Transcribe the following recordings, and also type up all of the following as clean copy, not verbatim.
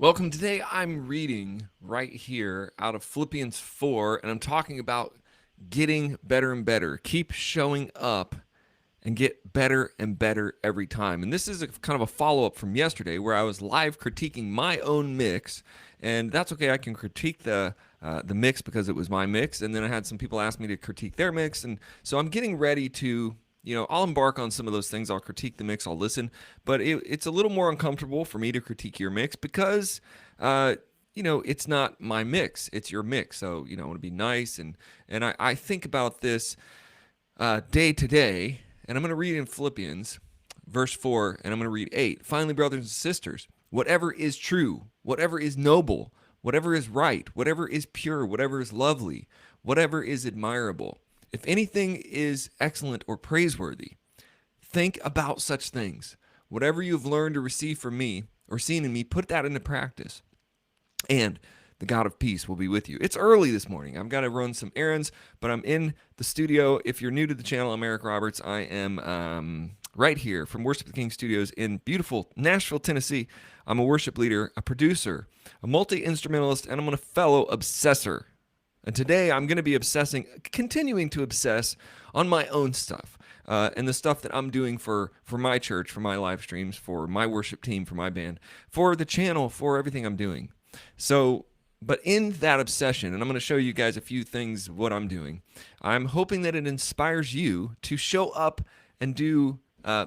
Welcome. Today I'm reading right here out of Philippians 4, and I'm talking about getting better and better. Keep showing up and get better and better every time. And this is a kind of a follow-up from yesterday where I was live critiquing my own mix, and that's okay. I can critique the mix because it was my mix, and then I had some people ask me to critique their mix, and so I'm getting ready to I'll embark on some of those things. I'll critique the mix, I'll listen, but it's a little more uncomfortable for me to critique your mix because, it's not my mix, it's your mix. So, I want to be nice. And I think about this day to day, and I'm going to read in Philippians verse 4, and I'm going to read 8. Finally, brothers and sisters, whatever is true, whatever is noble, whatever is right, whatever is pure, whatever is lovely, whatever is admirable, if anything is excellent or praiseworthy, think about such things. Whatever you have learned or received from me or seen in me, put that into practice. And the God of peace will be with you. It's early this morning. I've got to run some errands, but I'm in the studio. If you're new to the channel, I'm Eric Roberts. I am right here from Worship the King Studios in beautiful Nashville, Tennessee. I'm a worship leader, a producer, a multi-instrumentalist, and I'm a fellow obsessor. And today I'm going to be continuing to obsess on my own stuff and the stuff that I'm doing for my church, for my live streams, for my worship team, for my band, for the channel, for everything I'm doing. So, but in that obsession, and I'm going to show you guys a few things what I'm doing, I'm hoping that it inspires you to show up and do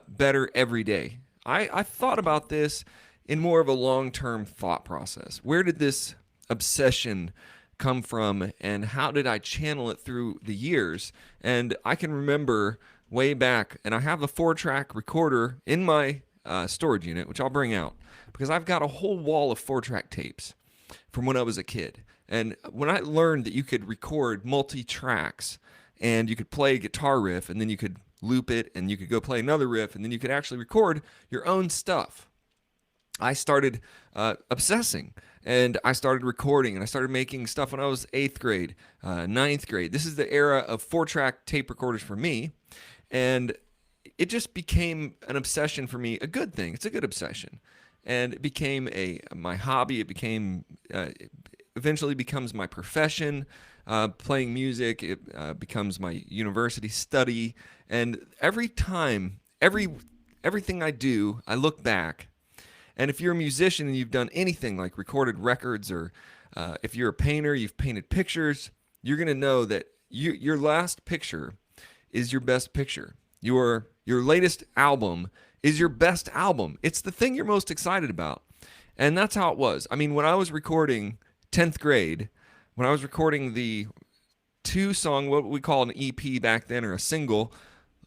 better every day. I thought about this in more of a long-term thought process. Where did this obsession come from, and how did I channel it through the years? And I can remember way back, and I have a 4-track recorder in my storage unit, which I'll bring out, because I've got a whole wall of 4-track tapes from when I was a kid. And when I learned that you could record multi-tracks, and you could play a guitar riff, and then you could loop it, and you could go play another riff, and then you could actually record your own stuff, I started obsessing, and I started recording, and I started making stuff when I was 8th grade, 9th grade. This is the era of 4-track tape recorders for me, and it just became an obsession for me, a good thing. It's a good obsession, and it became my hobby. It became eventually becomes my profession. Playing music, it becomes my university study, and every time, everything I do, I look back. And if you're a musician and you've done anything like recorded records, or if you're a painter, you've painted pictures, you're going to know that your last picture is your best picture. Your latest album is your best album. It's the thing you're most excited about. And that's how it was. I mean, when I was recording 10th grade, when I was recording the 2-song, what we call an EP back then, or a single,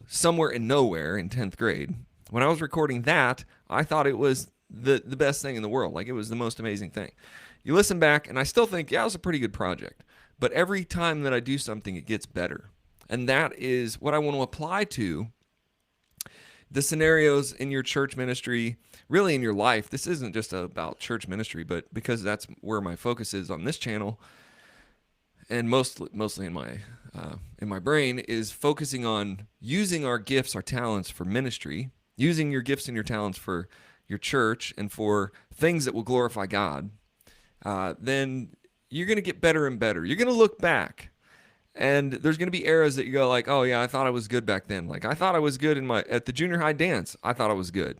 Somewhere in Nowhere in 10th grade, when I was recording that, I thought it was the best thing in the world. Like, it was the most amazing thing. You listen back, and I still think, yeah, it was a pretty good project. But every time that I do something, it gets better. And that is what I want to apply to the scenarios in your church ministry, really in your life. This isn't just about church ministry, but because that's where my focus is on this channel, and mostly in my brain, is focusing on using our gifts, our talents for ministry, using your gifts and your talents for your church and for things that will glorify God. Then you're going to get better and better. You're going to look back, and there's going to be eras that you go like, oh yeah, I thought I was good back then. Like, I thought I was good at the junior high dance. I thought I was good.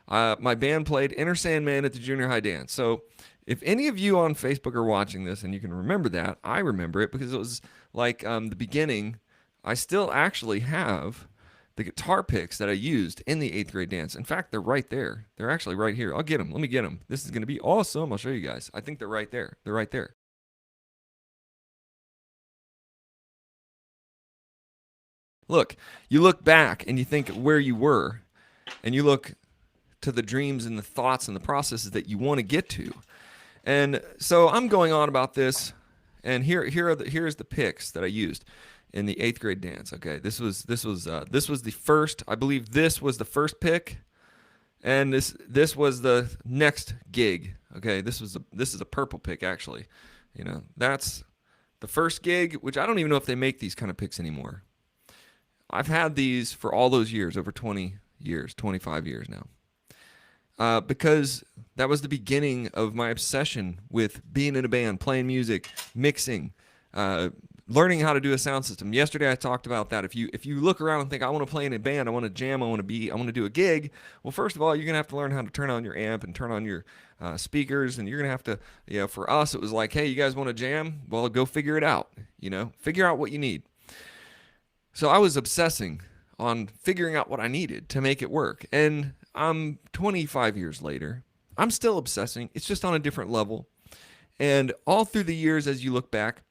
My band played Enter Sandman at the junior high dance. So if any of you on Facebook are watching this and you can remember that, I remember it because it was like the beginning. I still actually have the guitar picks that I used in the 8th grade dance. In fact, they're right there. They're actually right here. I'll get them. Let me get them. This is going to be awesome. I'll show you guys. I think they're right there. They're right there. Look, you look back and you think where you were, and you look to the dreams and the thoughts and the processes that you want to get to. And so I'm going on about this, and here's the picks that I used in the 8th grade dance. Okay, this was the first. I believe this was the first pick, and this was the next gig. Okay, this is a purple pick actually. That's the first gig, which I don't even know if they make these kind of picks anymore. I've had these for all those years, over 20 years, 25 years now. Because That was the beginning of my obsession with being in a band, playing music, mixing, learning how to do a sound system. Yesterday I talked about that. If you look around and think, I want to play in a band, I want to jam, I want to do a gig, well, first of all, you're gonna have to learn how to turn on your amp and turn on your speakers, and you're gonna have to, for us, it was like, hey, you guys want to jam? Well, go figure it out. Figure out what you need. So I was obsessing on figuring out what I needed to make it work, and I'm 25 years later. I'm still obsessing. It's just on a different level. And all through the years, as you look back,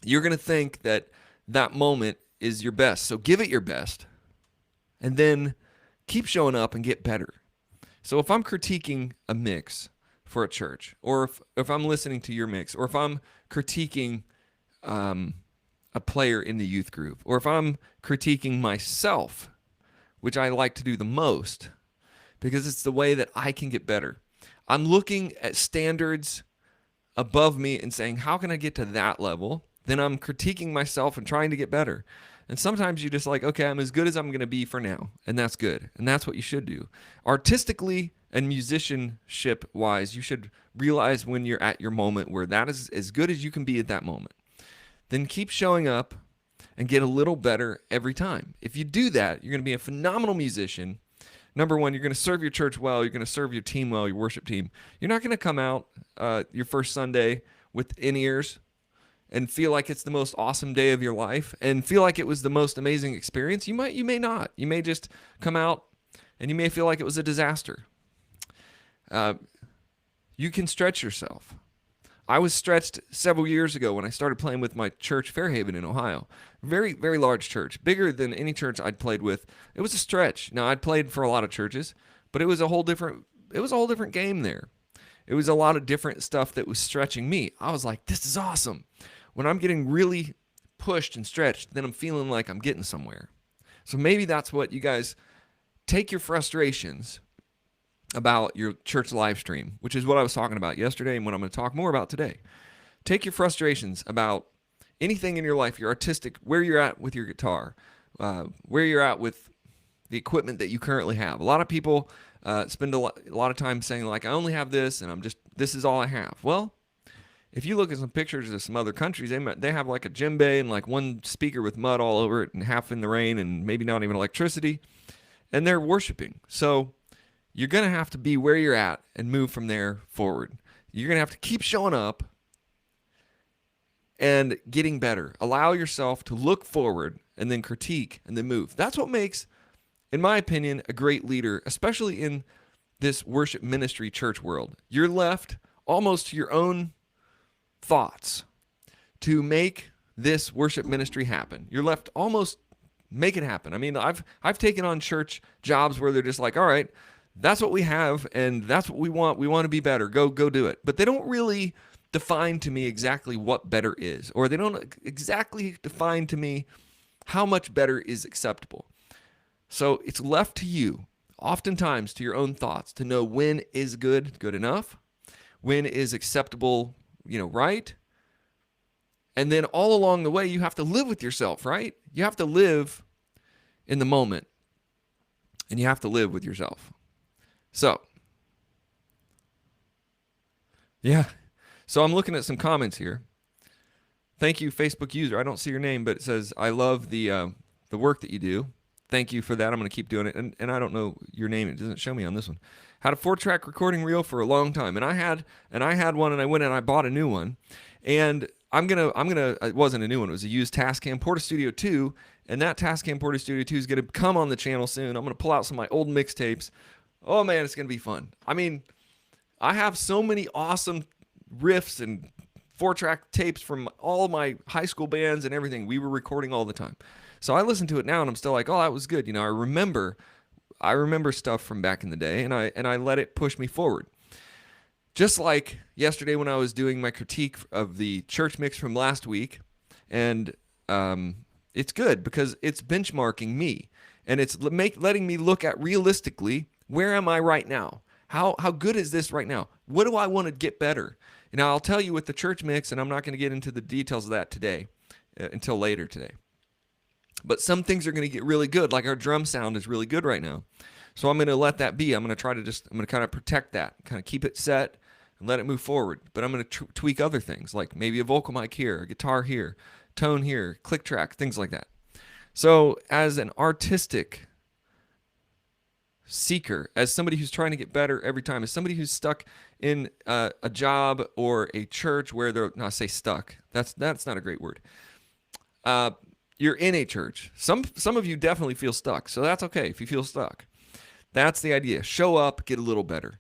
you're going to think that that moment is your best. So give it your best and then keep showing up and get better. So if I'm critiquing a mix for a church, or if I'm listening to your mix, or if I'm critiquing a player in the youth group, or if I'm critiquing myself, which I like to do the most because it's the way that I can get better, I'm looking at standards above me and saying, how can I get to that level? Then I'm critiquing myself and trying to get better. And sometimes you're just like, okay, I'm as good as I'm going to be for now. And that's good. And that's what you should do. Artistically and musicianship-wise, you should realize when you're at your moment where that is as good as you can be at that moment. Then keep showing up and get a little better every time. If you do that, you're going to be a phenomenal musician. Number one, you're going to serve your church well. You're going to serve your team well, your worship team. You're not going to come out your first Sunday with in-ears and feel like it's the most awesome day of your life and feel like it was the most amazing experience. You may not. You may just come out and you may feel like it was a disaster. You can stretch yourself. I was stretched several years ago when I started playing with my church, Fairhaven in Ohio. Very, very large church, bigger than any church I'd played with. It was a stretch. Now, I'd played for a lot of churches, but it was a whole different game there. It was a lot of different stuff that was stretching me. I was like, this is awesome. When I'm getting really pushed and stretched, then I'm feeling like I'm getting somewhere. So maybe that's what you guys take your frustrations about your church live stream, which is what I was talking about yesterday and what I'm going to talk more about today. Take your frustrations about anything in your life, your artistic, where you're at with your guitar, where you're at with the equipment that you currently have. A lot of people spend a lot of time saying, like, I only have this and this is all I have. Well, if you look at some pictures of some other countries, they have like a djembe and like one speaker with mud all over it and half in the rain and maybe not even electricity, and they're worshiping. So you're going to have to be where you're at and move from there forward. You're going to have to keep showing up and getting better. Allow yourself to look forward and then critique and then move. That's what makes, in my opinion, a great leader, especially in this worship ministry church world. You're left almost to your own thoughts to make this worship ministry happen. You're left almost make it happen. I mean, I've taken on church jobs where they're just like, all right, that's what we have and that's what we want. We want to be better. Go do it. But they don't really define to me exactly what better is, or they don't exactly define to me how much better is acceptable. So it's left to you, oftentimes to your own thoughts, to know when is good enough, when is acceptable, right? And then all along the way, you have to live with yourself, right? You have to live in the moment, and you have to live with yourself. So, yeah. So I'm looking at some comments here. Thank you, Facebook user. I don't see your name, but it says, I love the work that you do. Thank you for that. I'm going to keep doing it. And I don't know your name. It doesn't show me on this one. Had a 4-track recording reel for a long time. And I had one, and I went and I bought a new one. And it wasn't a new one. It was a used Tascam Porta Studio 2. And that Tascam Porta Studio 2 is going to come on the channel soon. I'm going to pull out some of my old mixtapes. Oh man, it's going to be fun. I mean, I have so many awesome riffs and 4-track tapes from all my high school bands and everything. We were recording all the time. So I listen to it now and I'm still like, oh, that was good. I remember stuff from back in the day, and I let it push me forward. Just like yesterday when I was doing my critique of the church mix from last week, and it's good because it's benchmarking me, and it's letting me look at realistically, where am I right now? How good is this right now? What do I want to get better? And I'll tell you with the church mix, and I'm not going to get into the details of that today, until later today. But some things are going to get really good, like our drum sound is really good right now. So I'm going to let that be. I'm going to kind of protect that, kind of keep it set and let it move forward. But I'm going to tweak other things, like maybe a vocal mic here, a guitar here, tone here, click track, things like that. So as an artistic seeker, as somebody who's trying to get better every time, as somebody who's stuck in a job or a church where they're not, say stuck. That's not a great word. You're in a church. Some of you definitely feel stuck, so that's okay if you feel stuck. That's the idea. Show up, get a little better.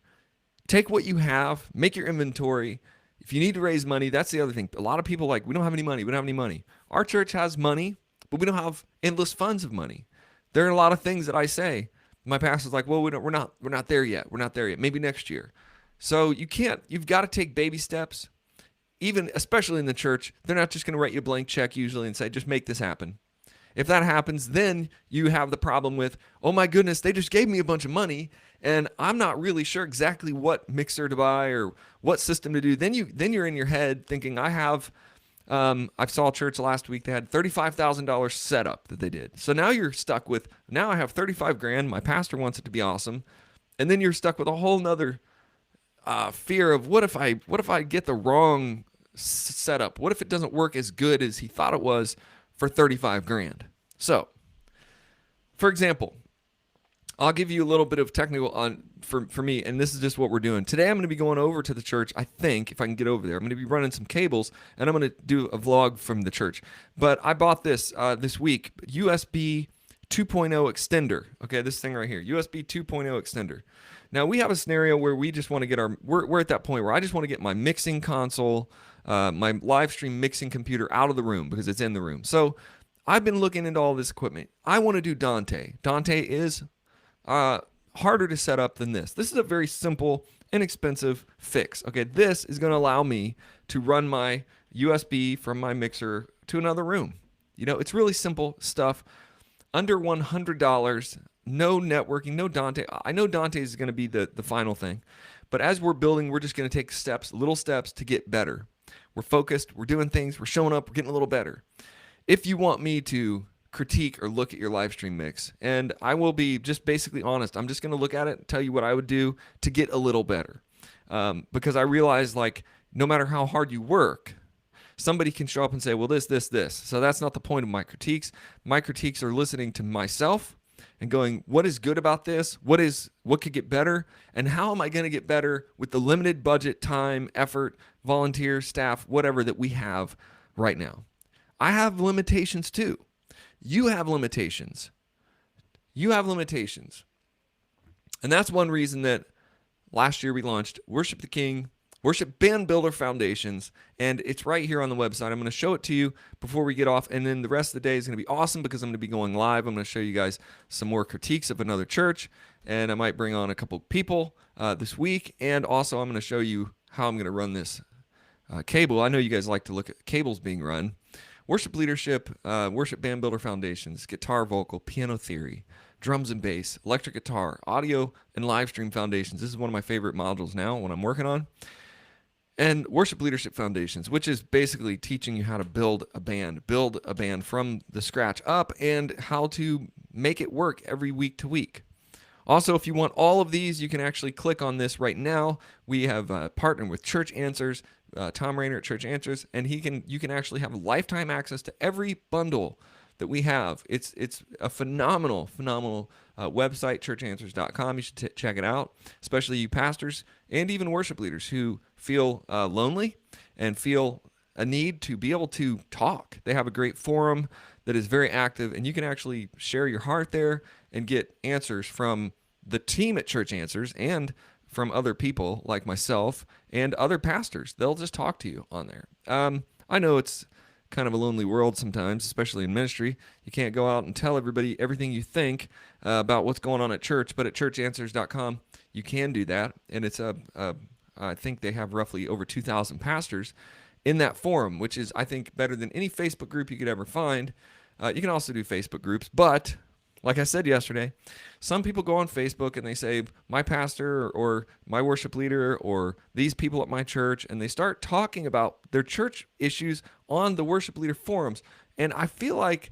Take what you have, make your inventory. If you need to raise money, that's the other thing. A lot of people we don't have any money. We don't have any money. Our church has money, but we don't have endless funds of money. There are a lot of things that I say. My pastor's like, well, we're not there yet. We're not there yet. Maybe next year. So you've got to take baby steps. Even, especially in the church, they're not just going to write you a blank check usually and say, just make this happen. If that happens, then you have the problem with, oh my goodness, they just gave me a bunch of money and I'm not really sure exactly what mixer to buy or what system to do. Then you're in your head thinking, I saw a church last week, they had $35,000 setup that they did. So now you're stuck with, now I have 35 grand, my pastor wants it to be awesome. And then you're stuck with a whole nother fear of what if I get the wrong setup? What if it doesn't work as good as he thought it was for 35 grand? So, for example, I'll give you a little bit of technical on for me, and this is just what we're doing. Today I'm going to be going over to the church, I think, if I can get over there. I'm going to be running some cables, and I'm going to do a vlog from the church. But I bought this this week, USB 2.0 extender. Okay, this thing right here, USB 2.0 extender. Now, we have a scenario where we just want to get we're at that point where I just want to get my mixing console, my live stream mixing computer out of the room because it's in the room. So I've been looking into all this equipment. I want to do Dante. Dante is harder to set up than this. This is a very simple, inexpensive fix. Okay, this is going to allow me to run my USB from my mixer to another room. It's really simple stuff. Under $100, no networking, no Dante. I know Dante is going to be the final thing, but as we're building, we're just going to take little steps to get better. We're focused, we're doing things, we're showing up, we're getting a little better. If you want me to critique or look at your live stream mix, and I will be just basically honest, I'm just going to look at it and tell you what I would do to get a little better. Because I realize no matter how hard you work, somebody can show up and say, well, this. So that's not the point of my critiques. My critiques are listening to myself and going, what is good about this? What could get better? And how am I going to get better with the limited budget, time, effort, volunteer, staff, whatever that we have right now? I have limitations too. You have limitations. And that's one reason that last year we launched Worship the King, Worship Band Builder Foundations, and it's right here on the website. I'm going to show it to you before we get off, and then the rest of the day is going to be awesome because I'm going to be going live. I'm going to show you guys some more critiques of another church, and I might bring on a couple people this week, and also I'm going to show you how I'm going to run this cable. I know you guys like to look at cables being run. Worship leadership, worship band builder foundations, guitar, vocal, piano theory, drums and bass, electric guitar, audio, and live stream foundations. This is one of my favorite modules now when I'm working on. And worship leadership foundations, which is basically teaching you how to build a band from the scratch up and how to make it work every week to week. Also, if you want all of these, you can actually click on this right now. We have partnered with Church Answers, Tom Rainer at Church Answers, and you can actually have lifetime access to every bundle that we have. It's a phenomenal website, churchanswers.com. You should check it out, especially you pastors and even worship leaders who feel lonely and feel a need to be able to talk. They have a great forum that is very active, and you can actually share your heart there and get answers from the team at Church Answers and from other people like myself and other pastors. They'll just talk to you on there. I know it's kind of a lonely world sometimes, especially in ministry. You can't go out and tell everybody everything you think about what's going on at church, but at churchanswers.com, you can do that. And it's I think they have roughly over 2,000 pastors in that forum, which is, I think, better than any Facebook group you could ever find. You can also do Facebook groups, but like I said yesterday, some people go on Facebook and they say, my pastor or my worship leader or these people at my church, and they start talking about their church issues on the worship leader forums. And I feel like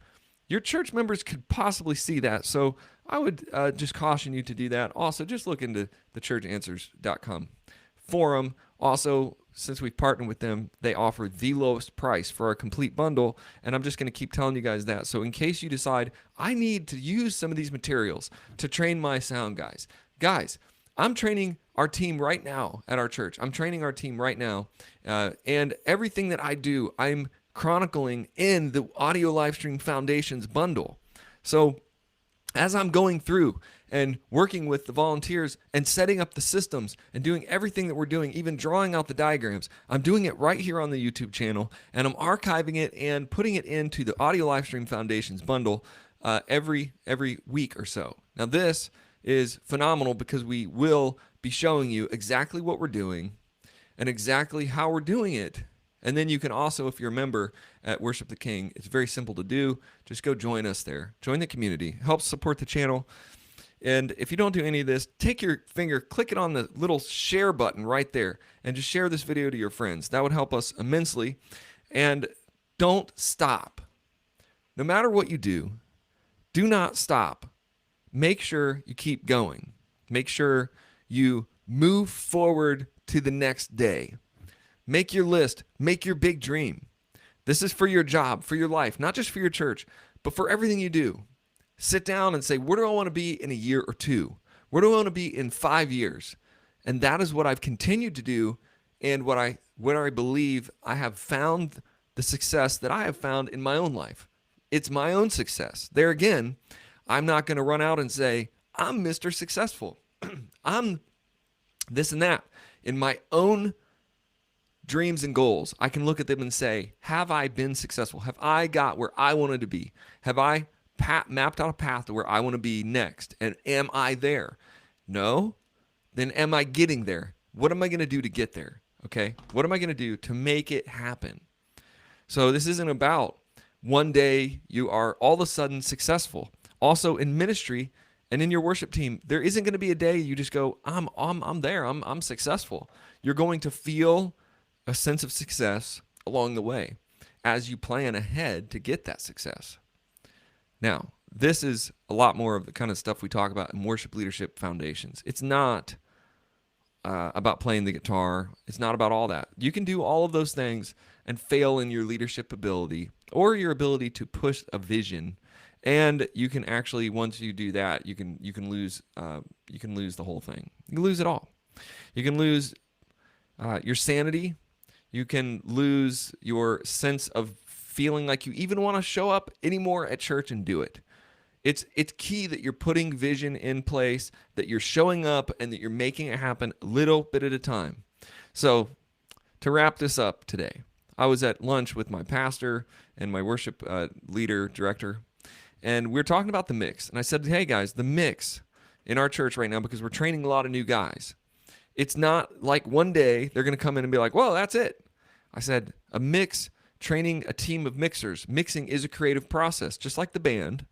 Your church members could possibly see that. So I would just caution you to do that. Also, just look into the churchanswers.com forum. Also, since we've partnered with them, they offer the lowest price for our complete bundle. And I'm just going to keep telling you guys that. So in case you decide, I need to use some of these materials to train my sound guys, I'm training our team right now at our church. I'm training our team right now. And everything that I do, I'm chronicling in the Audio Livestream Foundations bundle. So as I'm going through and working with the volunteers and setting up the systems and doing everything that we're doing, even drawing out the diagrams, I'm doing it right here on the YouTube channel, and I'm archiving it and putting it into the Audio Livestream Foundations bundle every week or so. Now this is phenomenal because we will be showing you exactly what we're doing and exactly how we're doing it. And then you can also, if you're a member at Worship the King, it's very simple to do. Just go join us there. Join the community. Help support the channel. And if you don't do any of this, take your finger, click it on the little share button right there, and just share this video to your friends. That would help us immensely. And don't stop. No matter what you do not stop. Make sure you keep going. Make sure you move forward to the next day. Make your list. Make your big dream. This is for your job, for your life, not just for your church, but for everything you do. Sit down and say, where do I want to be in a year or two? Where do I want to be in 5 years? And that is what I've continued to do, and what I believe I have found the success that I have found in my own life. It's my own success. There again, I'm not going to run out and say, I'm Mr. Successful. I'm this and that. In my own dreams and goals, I can look at them and say, have I been successful? Have I got where I wanted to be? Have I mapped out a path to where I want to be next? And am I there? No? Then am I getting there? What am I going to do to get there? Okay? What am I going to do to make it happen? So this isn't about one day you are all of a sudden successful. Also in ministry and in your worship team, there isn't going to be a day you just go, I'm there. I'm successful. You're going to feel a sense of success along the way as you plan ahead to get that success. Now, this is a lot more of the kind of stuff we talk about in Worship Leadership Foundations. It's not about playing the guitar. It's not about all that. You can do all of those things and fail in your leadership ability or your ability to push a vision. And you can actually, once you do that, you can lose the whole thing. You can lose it all. You can lose your sanity. You can lose your sense of feeling like you even want to show up anymore at church and do it. It's key that you're putting vision in place, that you're showing up, and that you're making it happen a little bit at a time. So to wrap this up today, I was at lunch with my pastor and my worship director, and we were talking about the mix. And I said, hey guys, the mix in our church right now, because we're training a lot of new guys, it's not like one day they're going to come in and be like, well, that's it. I said, a mix, training a team of mixers. Mixing is a creative process, just like the band,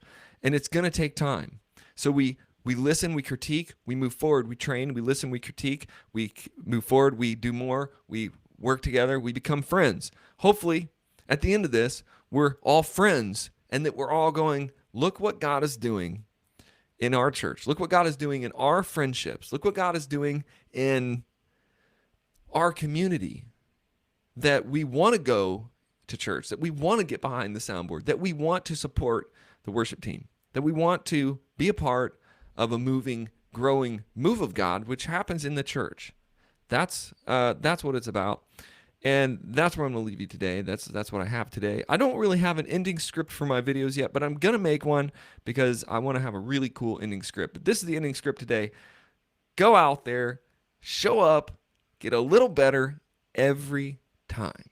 and it's going to take time. So we listen, we critique, we move forward, we train, we listen, we critique, we move forward, we do more, we work together, we become friends. Hopefully, at the end of this, we're all friends, and that we're all going, look what God is doing in our church. Look what God is doing in our friendships. Look what God is doing in our community, that we want to go to church, that we want to get behind the soundboard, that we want to support the worship team, that we want to be a part of a moving, growing move of God, which happens in the church. That's what it's about. And that's where I'm going to leave you today. That's what I have today. I don't really have an ending script for my videos yet, but I'm going to make one because I want to have a really cool ending script. But this is the ending script today. Go out there, show up, get a little better every time.